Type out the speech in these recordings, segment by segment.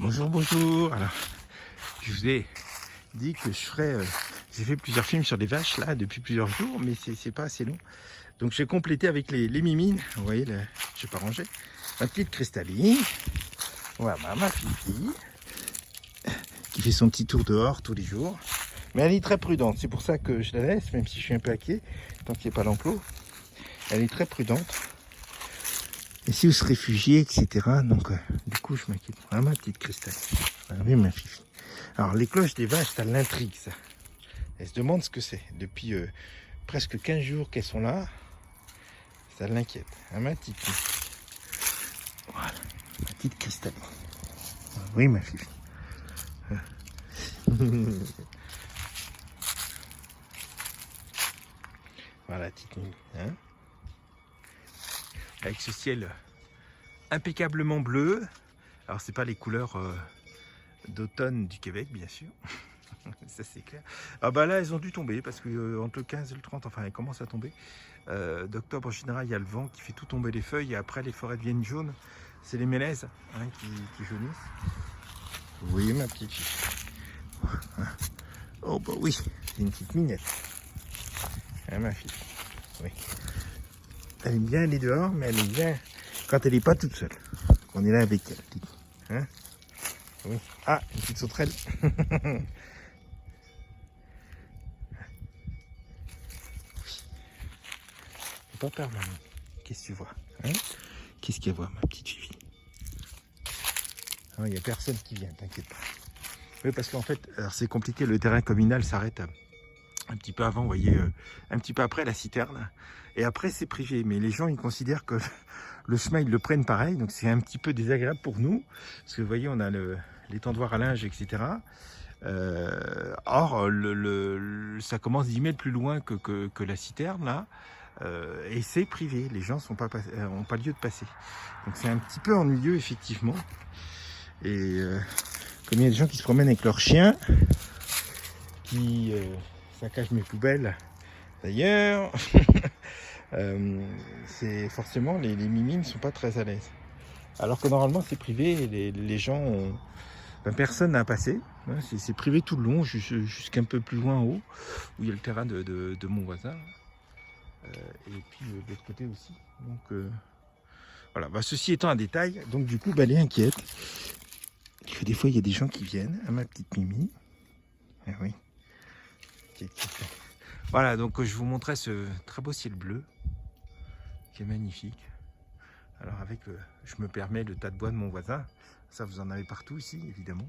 Bonjour, bonjour. Alors, je vous ai dit que je ferais. J'ai fait plusieurs films sur les vaches là depuis plusieurs jours, mais c'est pas assez long. Donc j'ai complété avec les mimines. Vous voyez, je n'ai pas rangé. Ma petite cristalline. Voilà, ma fille qui fait son petit tour dehors tous les jours. Mais elle est très prudente. C'est pour ça que je la laisse, même si je suis un peu inquiet, tant qu'il n'y a pas l'enclos. Elle est très prudente. Et si vous se réfugiez, etc. Donc, du coup, je m'inquiète. Ah, ma petite cristalline. Ah, oui, ma fille. Alors, les cloches des vaches, ça l'intrigue, ça. Elle se demande ce que c'est. Depuis presque 15 jours qu'elles sont là, ça l'inquiète. Ah, ma petite. Voilà, ma petite cristalline. Ah, oui, ma fille. Voilà, petite Mimi. Hein, avec ce ciel impeccablement bleu. Alors, c'est pas les couleurs d'automne du Québec, bien sûr. Ça, c'est clair. Ah bah là, elles ont dû tomber parce que entre le 15 et le 30, enfin, elles commencent à tomber. D'octobre, en général, il y a le vent qui fait tout tomber les feuilles et après, les forêts deviennent jaunes. C'est les mélèzes qui jaunissent. Oui, ma petite fille. Oh bah oui, c'est une petite minette. Hein, ma fille. Oui. Elle aime bien aller dehors, mais elle aime bien quand elle n'est pas toute seule. On est là avec elle. Hein, oui. Ah, une petite sauterelle. Pas peur, maman. Qu'est-ce que tu vois, hein? Qu'est-ce qu'elle voit, ma petite fille? Il n'y a personne qui vient, t'inquiète pas. Oui, parce qu'en fait, c'est compliqué. Le terrain communal s'arrête un petit peu avant, vous voyez, un petit peu après la citerne. Et après, c'est privé. Mais les gens, ils considèrent que le chemin, ils le prennent pareil. Donc, c'est un petit peu désagréable pour nous. Parce que, vous voyez, on a l'étendoir à linge, etc. Or, ça commence 10 mètres plus loin que la citerne, là. Et c'est privé. Les gens n'ont pas lieu de passer. Donc, c'est un petit peu ennuyeux, effectivement. Et comme il y a des gens qui se promènent avec leurs chiens, qui saccagent mes poubelles, d'ailleurs, c'est forcément les mimines ne sont pas très à l'aise. Alors que normalement c'est privé, et les gens ont... personne n'a à passer. Hein, c'est privé tout le long, jusqu'un peu plus loin en haut, où il y a le terrain de mon voisin. Et puis de l'autre côté aussi. Donc voilà, bah, ceci étant un détail, donc du coup bah, elle est inquiète. Des fois il y a des gens qui viennent à ma petite Mimi. Ah oui. Voilà, donc je vous montrais ce très beau ciel bleu qui est magnifique. Alors avec, je me permets le tas de bois de mon voisin. Ça, vous en avez partout ici, évidemment.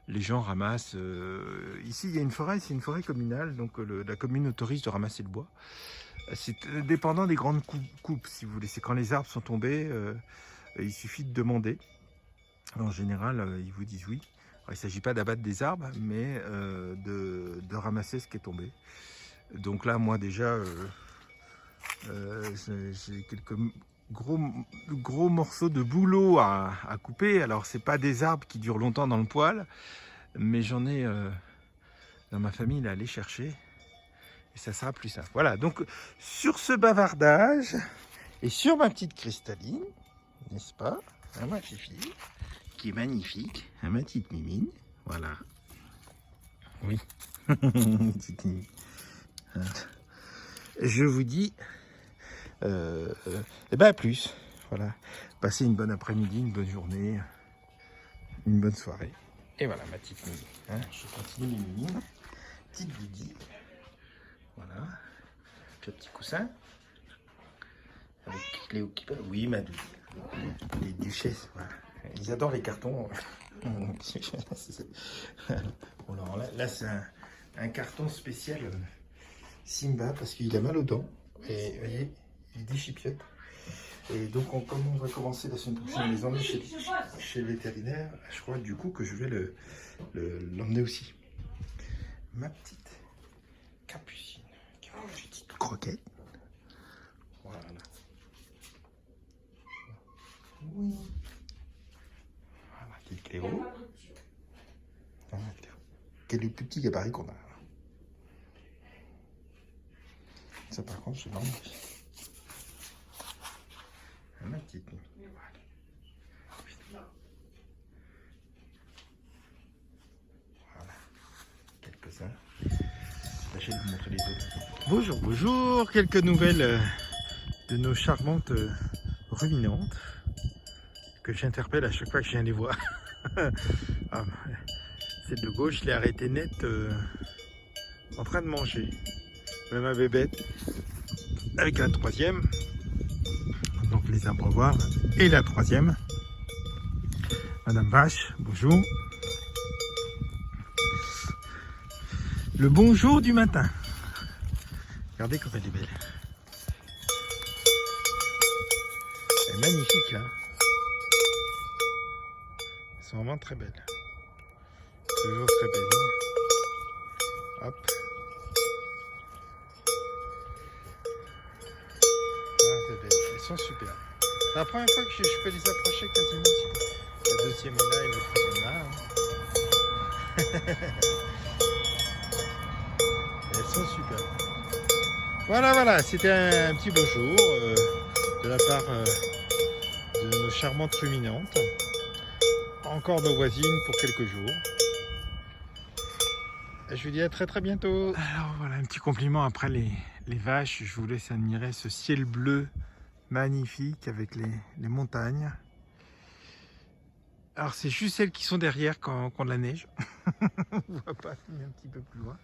Les gens ramassent. Ici, il y a une forêt, c'est une forêt communale, donc la commune autorise de ramasser le bois. C'est dépendant des grandes coupes, si vous voulez. C'est quand les arbres sont tombés, il suffit de demander. En général, ils vous disent oui. Alors, il ne s'agit pas d'abattre des arbres, mais de ramasser ce qui est tombé. Donc là, moi déjà, j'ai quelques gros morceaux de bouleau à couper. Alors, c'est pas des arbres qui durent longtemps dans le poêle, mais j'en ai dans ma famille à aller chercher. Et ça sera plus simple. Voilà, donc sur ce bavardage et sur ma petite cristalline, n'est-ce pas, hein, ma fifi, qui est magnifique, hein, ma petite mimine, voilà. Oui. Je vous dis, et ben à plus. Voilà. Passez une bonne après-midi, une bonne journée, une bonne soirée. Et voilà ma petite Mimi. Hein, je continue mes mimines. Petite Didi. Voilà. Puis un petit coussin. Avec Cléo qui peut. Oui, ma Doudi. Les duchesses. Voilà. Ils adorent les cartons. Bon, alors là c'est un carton spécial Simba parce qu'il a mal aux dents. Et vous voyez, il déchipiote. Et donc, comme on va commencer la semaine prochaine les emmener chez le vétérinaire, je crois du coup que je vais l'emmener aussi. Ma petite Capucine, qui mange une petite croquette. Voilà. Oui. Voilà, petite Cléo. Voilà, Cléo. Quel est le petit gabarit qu'on a. Ça, par contre, je l'emmène. Ma petite. Voilà. ça. Tâchez de vous montrer les autres. Bonjour, bonjour. Quelques nouvelles de nos charmantes ruminantes que j'interpelle à chaque fois que je viens les voir. Ah, celle de gauche, je l'ai arrêtée net en train de manger. Même ma bébête avec la troisième. Donc les abreuvoirs. Et la troisième. Madame Vache, bonjour. Le bonjour du matin. Regardez comme elle est belle. Elle est magnifique là. Elles sont vraiment très belles. Toujours très belles. Hop. Ah, c'est belle. Elles sont super. C'est la première fois que je peux les approcher quasiment. La deuxième est là et la troisième là. Elles sont super. Voilà, c'était un petit bonjour de la part de nos charmantes ruminantes. Encore nos voisines pour quelques jours. Et je vous dis à très bientôt. Alors voilà, un petit compliment après les vaches. Je vous laisse admirer ce ciel bleu magnifique avec les montagnes. Alors c'est juste celles qui sont derrière quand de la neige. On ne voit pas, mais un petit peu plus loin.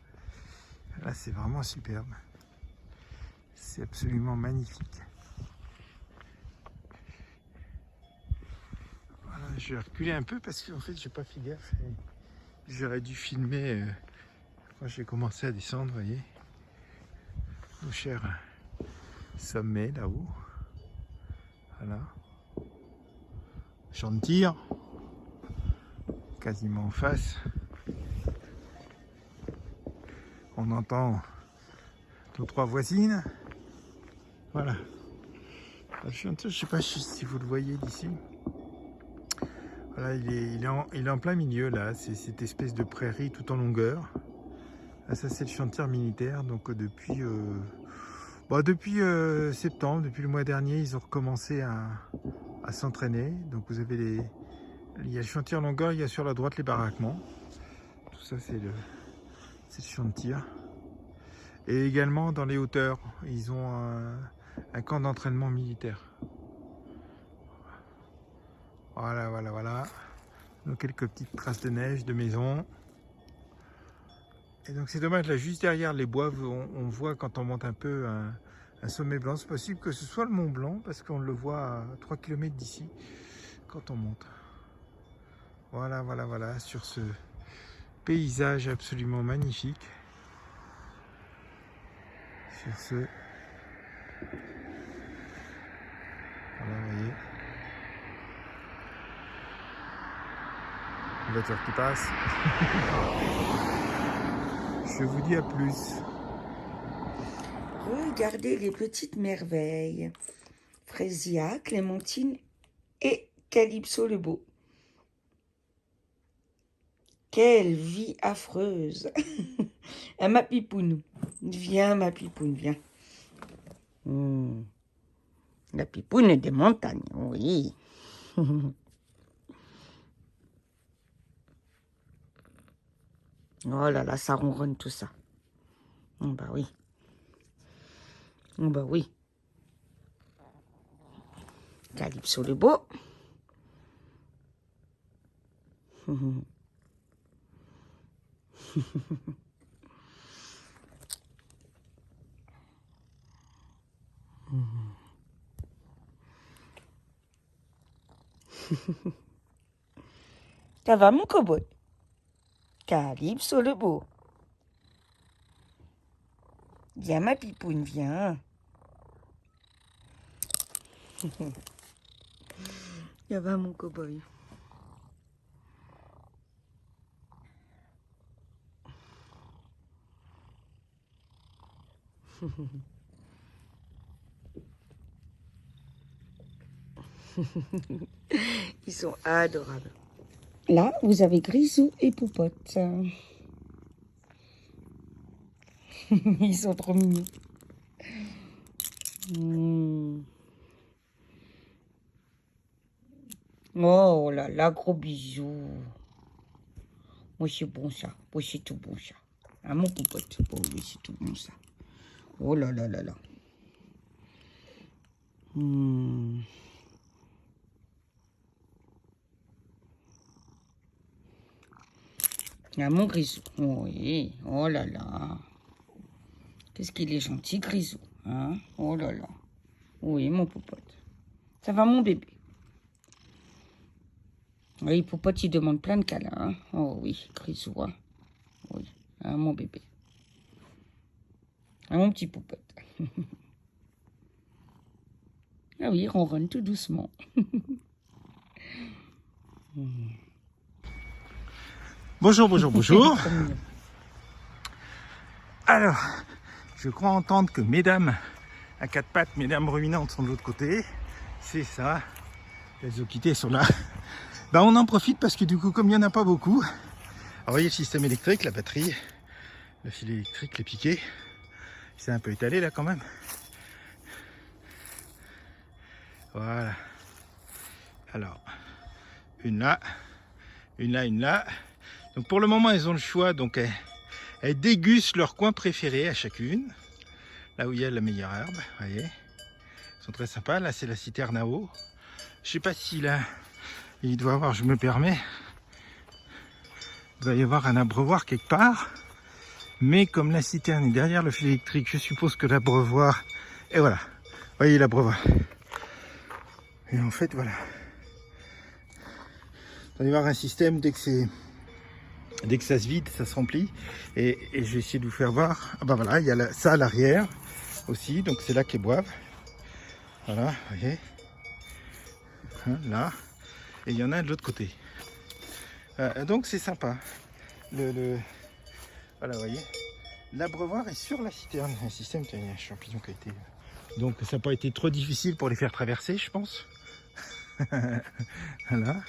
Là c'est vraiment superbe. C'est absolument magnifique. Voilà, je vais reculer un peu parce qu'en fait j'ai pas fait gaffe. J'aurais dû filmer quand j'ai commencé à descendre, vous voyez. Nos chers sommets là-haut. Voilà. Champ de tir. Quasiment en face. On entend nos trois voisines. Voilà. Le chanteur, je ne sais pas si vous le voyez d'ici. Voilà, il est en plein milieu là. C'est cette espèce de prairie tout en longueur. Là, ça c'est le chantier militaire. Donc depuis septembre, depuis le mois dernier, ils ont recommencé à s'entraîner. Donc vous avez il y a le chantier en longueur, il y a sur la droite les baraquements. Tout ça c'est le champ de tir. Et également dans les hauteurs, ils ont un camp d'entraînement militaire. Voilà. Donc quelques petites traces de neige, de maison. Et donc c'est dommage, là juste derrière les bois, on voit quand on monte un peu un sommet blanc. C'est possible que ce soit le Mont Blanc parce qu'on le voit à 3 km d'ici quand on monte. Voilà, sur ce paysage absolument magnifique. Sur ce... Voilà, vous voyez. Une voiture qui passe. Je vous dis à plus. Regardez les petites merveilles. Frésia, Clémentine et Calypso le beau. Quelle vie affreuse. Ah, ma pipoune. Viens, ma pipoune, viens. La pipoune des montagnes, oui. Oh là là, ça ronronne tout ça. Oh bah oui. Oh bah oui. Calypso le beau. Ça va mon cowboy? Calypso le beau. Viens ma pipoune, viens. Ça va mon cowboy? Ils sont adorables. Là, vous avez Grisou et Poupotte. Ils sont trop mignons. Oh là là, gros bisous. Moi, c'est bon ça. Moi, c'est tout bon ça. Ah, mon popote. Oh oui, c'est tout bon ça. Oh là là là là. Ah, mon grisou. Oui. Oh là là. Qu'est-ce qu'il est gentil, grisou. Hein? Oh là là. Oui, mon popote. Ça va, mon bébé? Oui, popote, il demande plein de câlins. Hein? Oh oui, grisou. Hein? Oui. Ah, mon bébé. Ah, mon petit popote. Ah oui, il ronronne tout doucement. Bonjour, bonjour, bonjour. Alors, je crois entendre que mesdames à quatre pattes, mesdames ruminantes sont de l'autre côté. C'est ça. Les zoquités sont là. Ben, on en profite parce que du coup, comme il n'y en a pas beaucoup, alors, vous voyez le système électrique, la batterie, le fil électrique, les piquets. C'est un peu étalé là quand même. Voilà. Alors, une là, une là, une là. Donc pour le moment, elles ont le choix. Donc elles dégustent leur coin préféré à chacune. Là où il y a la meilleure herbe, vous voyez. Ils sont très sympas. Là, c'est la citerne à eau. Je sais pas si là, il doit y avoir, je me permets, il doit y avoir un abreuvoir quelque part. Mais comme la citerne est derrière le fil électrique, je suppose que l'abreuvoir... Et voilà, vous voyez l'abreuvoir. Et en fait, voilà. Il doit y avoir un système dès que ça se vide, ça se remplit. Et je vais essayer de vous faire voir. Ah ben voilà, il y a ça à l'arrière aussi. Donc c'est là qu'elles boivent. Voilà, vous voyez. Hein, là. Et il y en a de l'autre côté. Donc c'est sympa. Voilà, vous voyez. L'abreuvoir est sur la citerne. Un système, il y a un champignon qui a été... Donc ça n'a pas été trop difficile pour les faire traverser, je pense. Voilà.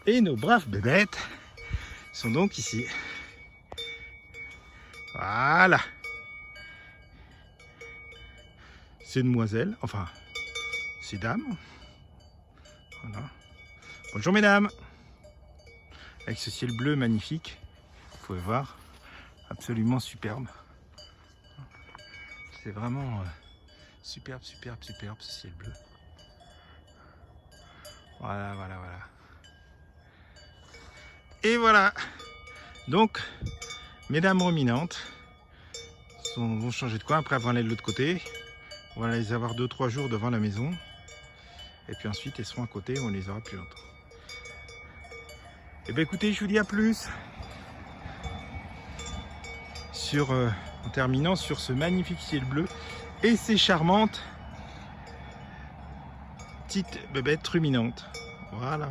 Et nos braves bébêtes sont donc ici. Voilà. Ces demoiselles, enfin, ces dames. Voilà. Bonjour mesdames. Avec ce ciel bleu magnifique, vous pouvez voir, absolument superbe. C'est vraiment superbe, superbe, superbe ce ciel bleu. Voilà, voilà, voilà. Et voilà. Donc, mesdames ruminantes vont changer de coin. Après, elles vont aller de l'autre côté. On va les avoir 2-3 jours devant la maison. Et puis ensuite, elles seront à côté. On les aura plus longtemps. Et bien écoutez, je vous dis à plus. En terminant sur ce magnifique ciel bleu. Et ces charmantes petites bébêtes ruminantes. Voilà.